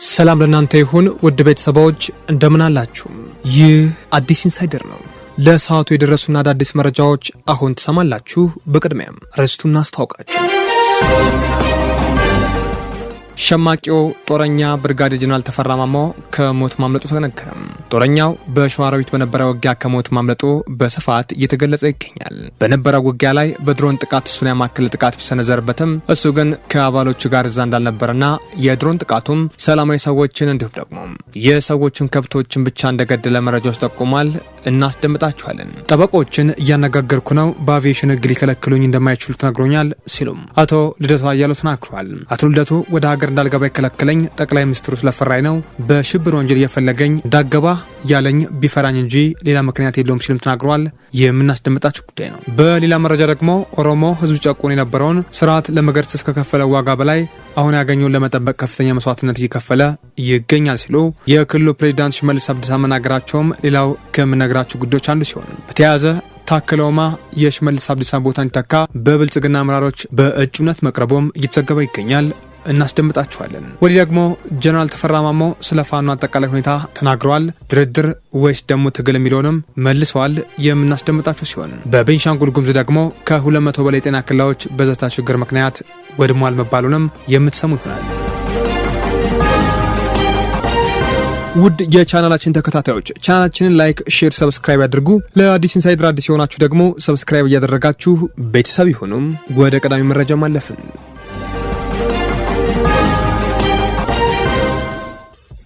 ሰላም ለእናንተ ይሁን ውድ ቤተሰቦች እንደምን አላችሁ? ይህ አዲስ ኢንሳይደር ነው። ለሰዓቱ የደረሱና አዳዲስ መረጃዎች አሁን ትሰማላችሁ። በቅድሚያም ርዕሱን አስተዋውቃችሁ ሸማቂው ጦረኛ ብርጋዴር ጀነራል ተፈራ ማሞ ከሞት ማምለጡ ተነገረ። ጦረኛው በሸዋሮቢት በነበረ ውጊያ ከሞት ማምለጡ በስፋት እየተገለጸ ይገኛል። በነበረው ውጊያ ላይ በድሮን ጥቃት እሱን ያማከለ ጥቃት ቢሰነዘርበትም እሱ ግን ከአባሎቹ ጋር እዛ እንዳልነበረና የድሮን ጥቃቱም ሰላማዊ ሰዎችን እንዲሁም ደግሞ የሰዎችን ከብቶችን ብቻ እንደገደለ መረጃዎች ጠቁሟል። እናስደምጣችኋለን። ጠበቆችን እያነጋገርኩ ነው፣ በአቪዬሽን ሕግ ሊከለክሉኝ እንደማይችሉ ተነግሮኛል ሲሉም አቶ ልደቱ አያሌው ተናግረዋል። አቶ ልደቱ ወደ ሀገር እንዳልገባ የከለከለኝ ጠቅላይ ሚኒስትሩ ስለፈራኝ ነው፣ በሽብር ወንጀል እየፈለገኝ እንዳገባ ያለኝ ቢፈራኝ እንጂ ሌላ ምክንያት የለውም ሲሉም ተናግረዋል። የምናስደምጣችሁ ጉዳይ ነው። በሌላ መረጃ ደግሞ ኦሮሞ ህዝብ ጨቁን የነበረውን ስርዓት ለመገርሰስ ከከፈለው ዋጋ በላይ አሁን ያገኘውን ለመጠበቅ ከፍተኛ መስዋዕትነት እየከፈለ ይገኛል ሲሉ የክልሉ ፕሬዚዳንት ሽመልስ አብዲሳ መናገራቸውም ሌላው ከምነግራችሁ ጉዳዮች አንዱ ሲሆን በተያያዘ ታከለ ኡማ የሽመልስ አብዲሳን ቦታ እንዲተካ በብልጽግና አመራሮች በእጩነት መቅረቡም እየተዘገበ ይገኛል። እናስደምጣችኋለን። ወዲህ ደግሞ ጀነራል ተፈራ ማሞ ስለ ፋኖ አጠቃላይ ሁኔታ ተናግረዋል። ድርድር ወይስ ደግሞ ትግል የሚለውንም መልሰዋል። የምናስደምጣችሁ ሲሆን በቤንሻንጉል ጉሙዝ ደግሞ ከ200 በላይ ጤና ኬላዎች በጸጥታ ችግር ምክንያት ወድሟል መባሉንም የምትሰሙ ይሆናል። ውድ የቻናላችን ተከታታዮች ቻናላችንን ላይክ፣ ሼር፣ ሰብስክራይብ ያድርጉ። ለአዲስ ኢንሳይደር አዲስ የሆናችሁ ደግሞ ሰብስክራይብ እያደረጋችሁ ቤተሰብ ይሁኑም። ወደ ቀዳሚ መረጃ ማለፍን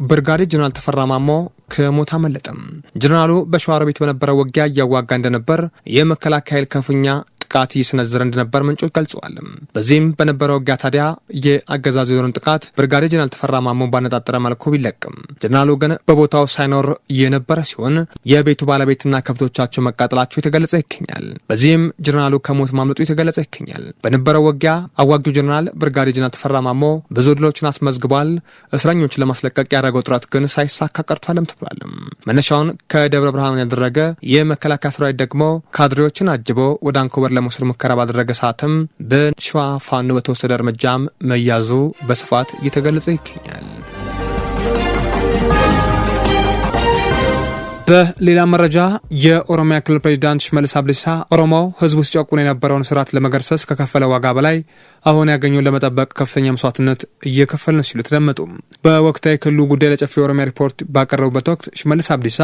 ብርጋዴር ጀነራል ተፈራ ማሞ ከሞት አመለጠም። ጀነራሉ በሸዋሮቢት በነበረው ውጊያ እያዋጋ እንደነበር የመከላከያ ኃይል ከፍተኛ ጥቃት ይሰነዘረ እንደነበር ምንጮች ገልጸዋል። በዚህም በነበረው ውጊያ ታዲያ የአገዛዙ የድሮን ጥቃት ብርጋዴር ጀነራል ተፈራ ማሞ ባነጣጠረ መልኩ ቢለቅም ጀነራሉ ግን በቦታው ሳይኖር የነበረ ሲሆን የቤቱ ባለቤትና ከብቶቻቸው መቃጠላቸው የተገለጸ ይገኛል። በዚህም ጀነራሉ ከሞት ማምለጡ የተገለጸ ይገኛል። በነበረው ውጊያ አዋጊው ጀነራል ብርጋዴር ጀነራል ተፈራ ማሞ ብዙ ድሎችን አስመዝግቧል። እስረኞችን ለማስለቀቅ ያደረገው ጥረት ግን ሳይሳካ ቀርቷልም ተብሏል። መነሻውን ከደብረ ብርሃን ያደረገ የመከላከያ ሰራዊት ደግሞ ካድሬዎችን አጅቦ ወደ አንኮበር ለመውሰድ ሙከራ ባደረገ ሰዓትም በሸዋ ፋኖ በተወሰደ እርምጃም መያዙ በስፋት እየተገለጸ ይገኛል። በሌላ መረጃ የኦሮሚያ ክልል ፕሬዚዳንት ሽመልስ አብዲሳ ኦሮሞ ህዝቡ ሲጨቁን የነበረውን ስርዓት ለመገርሰስ ከከፈለ ዋጋ በላይ አሁን ያገኘውን ለመጠበቅ ከፍተኛ መስዋዕትነት እየከፈለ ነው ሲሉ ተደመጡ። በወቅታዊ ክልሉ ጉዳይ ለጨፌ ኦሮሚያ ሪፖርት ባቀረቡበት ወቅት ሽመልስ አብዲሳ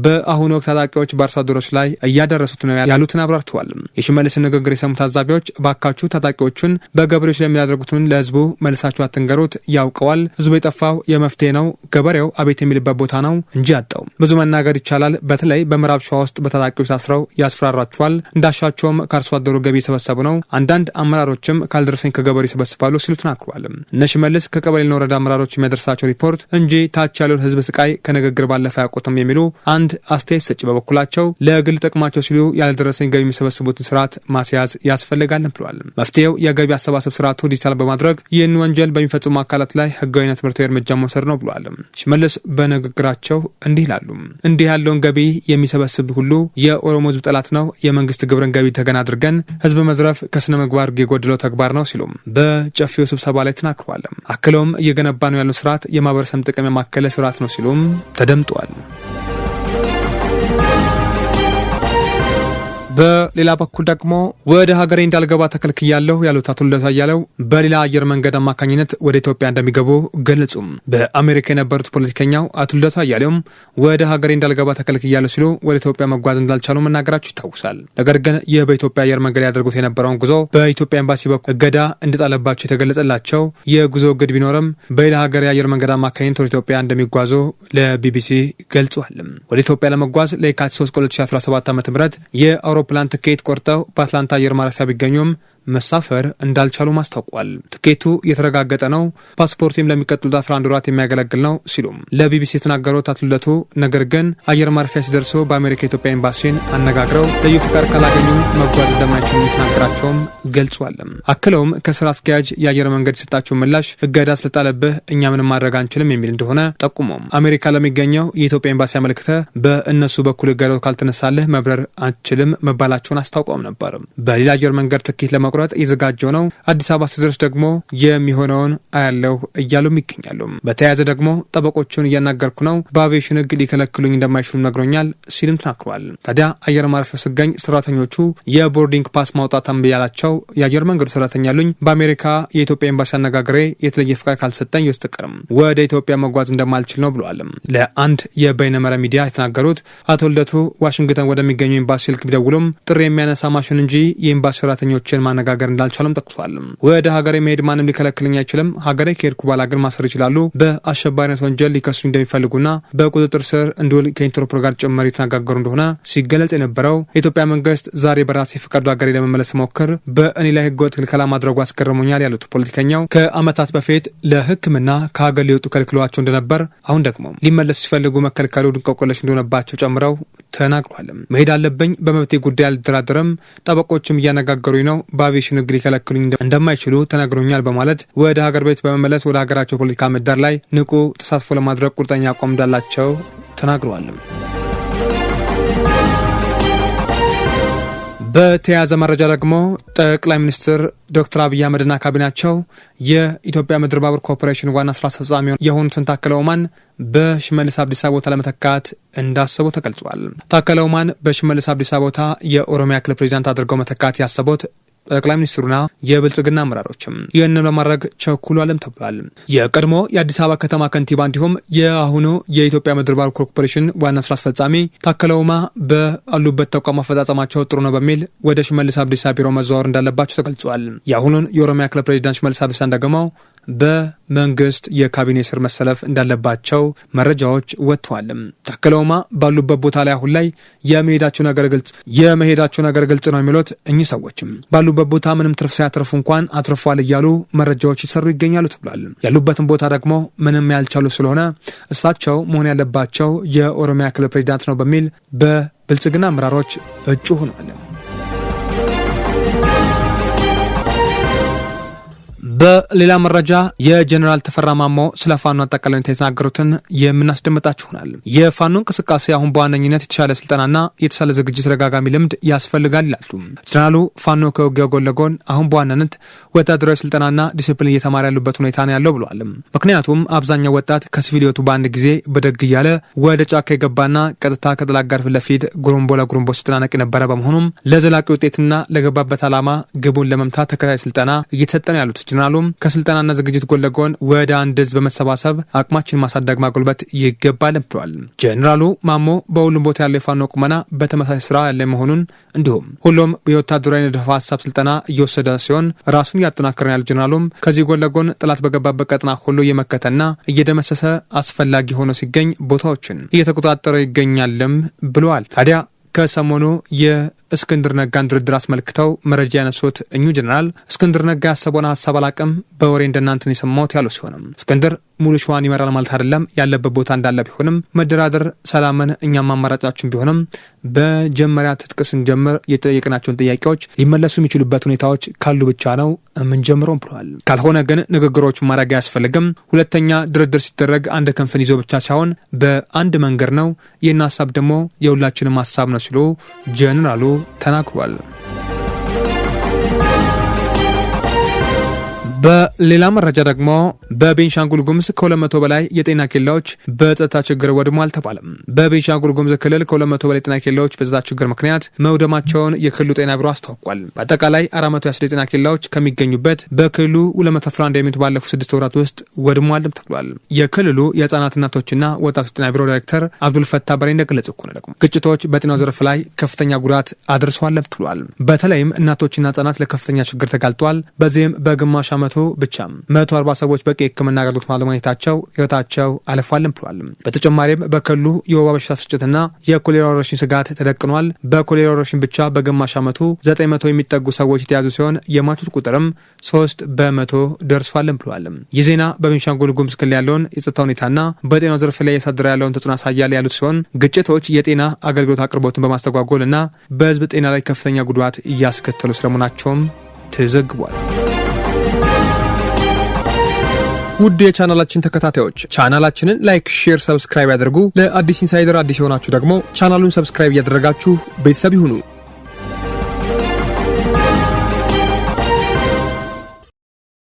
በአሁኑ ወቅት ታጣቂዎች በአርሶ አደሮች ላይ እያደረሱት ነው ያሉትን አብራርተዋል። የሽመልስ ንግግር የሰሙ ታዛቢዎች ባካችሁ ታጣቂዎቹን በገበሬዎች ላይ የሚያደርጉትን ለህዝቡ መልሳችሁ አትንገሩት፣ ያውቀዋል፣ ህዝቡ የጠፋው የመፍትሄ ነው፣ ገበሬው አቤት የሚልበት ቦታ ነው እንጂ አጣው ብዙ መናገር ይቻላል። በተለይ በምዕራብ ሸዋ ውስጥ በታጣቂዎች ታስረው ያስፈራራቸዋል፣ እንዳሻቸውም ከአርሶ አደሩ ገቢ የሰበሰቡ ነው፣ አንዳንድ አመራሮችም ካልደረሰኝ ከገበሬው ይሰበስባሉ ሲሉ ተናግረዋል። እነ ሽመልስ ከቀበሌና ወረዳ አመራሮች የሚያደርሳቸው ሪፖርት እንጂ ታች ያለውን ህዝብ ስቃይ ከንግግር ባለፈ ያውቁትም የሚሉ አንድ አስተያየት ሰጪ በበኩላቸው ለግል ጥቅማቸው ሲሉ ያልደረሰኝ ገቢ የሚሰበስቡትን ስርዓት ማስያዝ ያስፈልጋል ብለዋል። መፍትሄው የገቢ አሰባሰብ ስርዓቱ ዲጂታል በማድረግ ይህን ወንጀል በሚፈጽሙ አካላት ላይ ህጋዊና ትምህርታዊ እርምጃ መውሰድ ነው ብለዋል። ሽመልስ በንግግራቸው እንዲህ ይላሉ። እንዲህ ያለውን ገቢ የሚሰበስብ ሁሉ የኦሮሞ ህዝብ ጠላት ነው። የመንግስት ግብርን ገቢ ተገን አድርገን ህዝብ መዝረፍ ከስነ ምግባር የጎደለው ተግባር ነው ሲሉም በጨፌው ስብሰባ ላይ ተናግረዋል። አክለውም እየገነባ ነው ያለው ስርዓት የማህበረሰብ ጥቅም ያማከለ ስርዓት ነው ሲሉም ተደምጧል። በሌላ በኩል ደግሞ ወደ ሀገሬ እንዳልገባ ተከልክያለሁ ያሉት አቶ ልደቱ አያሌው በሌላ አየር መንገድ አማካኝነት ወደ ኢትዮጵያ እንደሚገቡ ገለጹም። በአሜሪካ የነበሩት ፖለቲከኛው አቶ ልደቱ አያሌውም ወደ ሀገሬ እንዳልገባ ተከልክያለሁ ሲሉ ወደ ኢትዮጵያ መጓዝ እንዳልቻሉ መናገራቸው ይታወሳል። ነገር ግን ይህ በኢትዮጵያ አየር መንገድ ያደርጉት የነበረውን ጉዞ በኢትዮጵያ ኤምባሲ በኩል እገዳ እንደጣለባቸው የተገለጸላቸው የጉዞ እግድ ቢኖርም በሌላ ሀገር የአየር መንገድ አማካኝነት ወደ ኢትዮጵያ እንደሚጓዙ ለቢቢሲ ገልጿል። ወደ ኢትዮጵያ ለመጓዝ ለየካቲት 3 2017 ዓ.ም የአውሮፕላን ትኬት ቆርጠው በአትላንታ አየር ማረፊያ ቢገኙም መሳፈር እንዳልቻሉ ማስታውቋል። ትኬቱ የተረጋገጠ ነው፣ ፓስፖርትም ለሚቀጥሉት 11 ወራት የሚያገለግል ነው ሲሉም ለቢቢሲ የተናገሩት አቶ ልደቱ ነገር ግን አየር ማረፊያ ሲደርሱ በአሜሪካ የኢትዮጵያ ኤምባሲን አነጋግረው ልዩ ፍቃድ ካላገኙ መጓዝ እንደማይችሉ የተናገራቸውም ገልጿል። አክለውም ከስራ አስኪያጅ የአየር መንገድ የሰጣቸው ምላሽ እገዳ ስለጣለብህ እኛ ምንም ማድረግ አንችልም የሚል እንደሆነ ጠቁሞም አሜሪካ ለሚገኘው የኢትዮጵያ ኤምባሲ አመልክተ በእነሱ በኩል እገዳው ካልተነሳለህ መብረር አንችልም መባላቸውን አስታውቀውም ነበር። በሌላ አየር መንገድ ትኬት ለመቁረጥ እየዘጋጀው ነው፣ አዲስ አበባ ሲደርስ ደግሞ የሚሆነውን አያለው እያሉም ይገኛሉ። በተያያዘ ደግሞ ጠበቆቹን እያናገርኩ ነው፣ በአቪዬሽን ሕግ ሊከለክሉኝ እንደማይችሉ ነግሮኛል ሲልም ተናግሯል። ታዲያ አየር ማረፊያው ሲገኝ ሰራተኞቹ የቦርዲንግ ፓስ ማውጣት እምቢ ያላቸው የአየር መንገዱ ሰራተኛ ያሉኝ በአሜሪካ የኢትዮጵያ ኤምባሲ አነጋግሬ የተለየ ፍቃድ ካልሰጠኝ በስተቀር ወደ ኢትዮጵያ መጓዝ እንደማልችል ነው ብለዋል። ለአንድ የበይነመረብ ሚዲያ የተናገሩት አቶ ልደቱ ዋሽንግተን ወደሚገኘው ኤምባሲ ስልክ ቢደውሉም ጥሪ የሚያነሳ ማሽን እንጂ የኤምባሲ ሰራተኞችን ማነጋገር እንዳልቻሉም ጠቅሷል። ወደ ሀገሬ መሄድ ማንም ሊከለክልኝ አይችልም፣ ሀገሬ ከሄድኩ በኋላ ግን ማሰር ይችላሉ፣ በአሸባሪነት ወንጀል ሊከሱኝ እንደሚፈልጉና በቁጥጥር ስር እንዲውል ከኢንተርፖል ጋር ጭምር የተነጋገሩ እንደሆነ ሲገለጽ የነበረው የኢትዮጵያ መንግስት ዛሬ በራሴ ፍቃድ ሀገሬ ለመመለስ ሞክር በእኔ ላይ ህገወጥ ክልከላ ማድረጉ አስገርሞኛል ያሉት ፖለቲከኛው ከአመታት በፊት ለሕክምና ከሀገር ሊወጡ ከልክለዋቸው እንደነበር አሁን ደግሞ ሊመለሱ ሲፈልጉ መከልከሉ ድንቆቆለሽ እንደሆነባቸው ጨምረው ተናግሯል። መሄድ አለብኝ፣ በመብቴ ጉዳይ አልደራደርም፣ ጠበቆችም እያነጋገሩኝ ነው፣ በአቪዬሽን ሕግ ሊከለክሉኝ እንደማይችሉ ተነግሮኛል በማለት ወደ ሀገር ቤት በመመለስ ወደ ሀገራቸው ፖለቲካ ምህዳር ላይ ንቁ ተሳትፎ ለማድረግ ቁርጠኛ አቋም እንዳላቸው ተናግረዋል። በተያያዘ መረጃ ደግሞ ጠቅላይ ሚኒስትር ዶክተር አብይ አህመድና ካቢናቸው የኢትዮጵያ ምድር ባቡር ኮርፖሬሽን ዋና ስራ አስፈጻሚ የሆኑትን ታከለ ኡማን በሽመልስ አብዲሳ ቦታ ለመተካት እንዳሰቡ ተገልጿል። ታከለ ኡማን በሽመልስ አብዲሳ ቦታ የኦሮሚያ ክልል ፕሬዚዳንት አድርገው መተካት ያሰቡት ጠቅላይ ሚኒስትሩና የብልጽግና አመራሮችም ይህንን ለማድረግ ቸኩሏልም ተብሏል። የቀድሞ የአዲስ አበባ ከተማ ከንቲባ እንዲሁም የአሁኑ የኢትዮጵያ ምድር ባቡር ኮርፖሬሽን ዋና ስራ አስፈጻሚ ታከለ ኡማ በአሉበት ተቋም አፈጻጸማቸው ጥሩ ነው በሚል ወደ ሽመልስ አብዲሳ ቢሮ መዘዋወር እንዳለባቸው ተገልጿል። የአሁኑን የኦሮሚያ ክልል ፕሬዚዳንት ሽመልስ አብዲሳ እንደገመው በመንግስት የካቢኔ ስር መሰለፍ እንዳለባቸው መረጃዎች ወጥተዋል። ታከለ ኡማ ባሉበት ቦታ ላይ አሁን ላይ የመሄዳቸው ነገር ግልጽ ነው የሚሉት እኚህ ሰዎችም ባሉበት ቦታ ምንም ትርፍ ሳያተርፉ እንኳን አትርፏል እያሉ መረጃዎች ይሰሩ ይገኛሉ ተብሏል። ያሉበትን ቦታ ደግሞ ምንም ያልቻሉ ስለሆነ እሳቸው መሆን ያለባቸው የኦሮሚያ ክልል ፕሬዚዳንት ነው በሚል በብልጽግና አመራሮች እጩ ሆነዋል። በሌላ መረጃ የጀነራል ተፈራ ማሞ ስለ ፋኖ አጠቃላይ ሁኔታ የተናገሩትን የምናስደምጣችሁ ይሆናል። የፋኖ እንቅስቃሴ አሁን በዋነኝነት የተሻለ ስልጠናና የተሻለ ዝግጅት ተደጋጋሚ ልምድ ያስፈልጋል ይላሉ ጀነራሉ። ፋኖ ከውጊያው ጎን ለጎን አሁን በዋናነት ወታደራዊ ስልጠናና ዲሲፕሊን እየተማረ ያሉበት ሁኔታ ነው ያለው ብለዋል። ምክንያቱም አብዛኛው ወጣት ከሲቪል ህይወቱ በአንድ ጊዜ በደግ እያለ ወደ ጫካ የገባና ቀጥታ ከጠላት ጋር ፊት ለፊት ጉሩምቦ ለጉሩምቦ ሲጠናነቅ የነበረ በመሆኑም ለዘላቂ ውጤትና ለገባበት ዓላማ ግቡን ለመምታት ተከታታይ ስልጠና እየተሰጠ ነው ያሉት ጀነራሉ ከስልጠናና ዝግጅት ጎን ለጎን ወደ አንድ ህዝብ በመሰባሰብ አቅማችን ማሳደግ ማጎልበት ይገባል ብለዋል። ጀነራሉ ማሞ በሁሉም ቦታ ያለው የፋኖ ቁመና በተመሳሳይ ስራ ያለ መሆኑን እንዲሁም ሁሉም የወታደራዊ ንድፈ ሀሳብ ስልጠና እየወሰደ ሲሆን ራሱን እያጠናከረ ያለው ጀነራሉም ከዚህ ጎን ለጎን ጠላት በገባበት ቀጠና ሁሉ እየመከተና እየደመሰሰ አስፈላጊ ሆኖ ሲገኝ ቦታዎችን እየተቆጣጠረ ይገኛልም ብለዋል። ታዲያ ከሰሞኑ የእስክንድር ነጋን ድርድር አስመልክተው መረጃ ያነሱት እኙ ጀነራል እስክንድር ነጋ ያሰበውን ሀሳብ አላቅም በወሬ እንደናንተን የሰማሁት ያሉ ሲሆንም እስክንድር ሙሉ ሸዋን ይመራል ማለት አይደለም፣ ያለበት ቦታ እንዳለ ቢሆንም መደራደር ሰላምን እኛም አማራጫችን ቢሆንም በጀመሪያ ትጥቅ ስንጀምር የጠየቅናቸውን ጥያቄዎች ሊመለሱ የሚችሉበት ሁኔታዎች ካሉ ብቻ ነው የምንጀምረው ብለዋል። ካልሆነ ግን ንግግሮቹን ማድረግ አያስፈልግም። ሁለተኛ ድርድር ሲደረግ አንድ ክንፍን ይዞ ብቻ ሳይሆን በአንድ መንገድ ነው። ይህን ሀሳብ ደግሞ የሁላችንም ሀሳብ ነው ሲሉ ጀነራሉ ተናግሯል። በሌላ መረጃ ደግሞ በቤንሻንጉል ጉሙዝ ከ200 በላይ የጤና ኬላዎች በጸጥታ ችግር ወድሟል ተባለ። በቤንሻንጉል ጉሙዝ ክልል ከ200 በላይ የጤና ኬላዎች በጸጥታ ችግር ምክንያት መውደማቸውን የክልሉ ጤና ቢሮ አስታውቋል። በአጠቃላይ 400 የጤና ኬላዎች ከሚገኙበት በክልሉ 211 የሚሆኑት ባለፉት 6 ወራት ውስጥ ወድሟል ተብሏል። የክልሉ የህፃናት እናቶችና ወጣቶች ጤና ቢሮ ዳይሬክተር አብዱል ፈታ በሬ እንደገለጹ ደግሞ ግጭቶች በጤናው ዘርፍ ላይ ከፍተኛ ጉዳት አድርሰዋል ተብሏል። በተለይም እናቶችና ህፃናት ለከፍተኛ ችግር ተጋልጧል። በዚህም በግማሽ ዓመቱ ብቻ 140 ሰዎች በቂ የሕክምና አገልግሎት ባለማግኘታቸው ሕይወታቸው አልፏልም ብሏል። በተጨማሪም በክልሉ የወባ በሽታ ስርጭትና የኮሌራ ወረርሽኝ ስጋት ተደቅኗል። በኮሌራ ወረርሽኝ ብቻ በግማሽ ዓመቱ 900 የሚጠጉ ሰዎች የተያዙ ሲሆን የሟቾች ቁጥርም 3 በመቶ ደርሷልም ብሏል። ይህ ዜና በቤንሻንጉል ጉሙዝ ክልል ያለውን የጸጥታ ሁኔታና በጤናው ዘርፍ ላይ ያሳደረ ያለውን ተጽዕኖ ያሳያል ያሉት ሲሆን ግጭቶች የጤና አገልግሎት አቅርቦትን በማስተጓጎልና በሕዝብ ጤና ላይ ከፍተኛ ጉዳት እያስከተሉ ስለመሆናቸውም ተዘግቧል። ውድ የቻናላችን ተከታታዮች ቻናላችንን ላይክ፣ ሼር፣ ሰብስክራይብ ያድርጉ። ለአዲስ ኢንሳይደር አዲስ የሆናችሁ ደግሞ ቻናሉን ሰብስክራይብ እያደረጋችሁ ቤተሰብ ይሁኑ።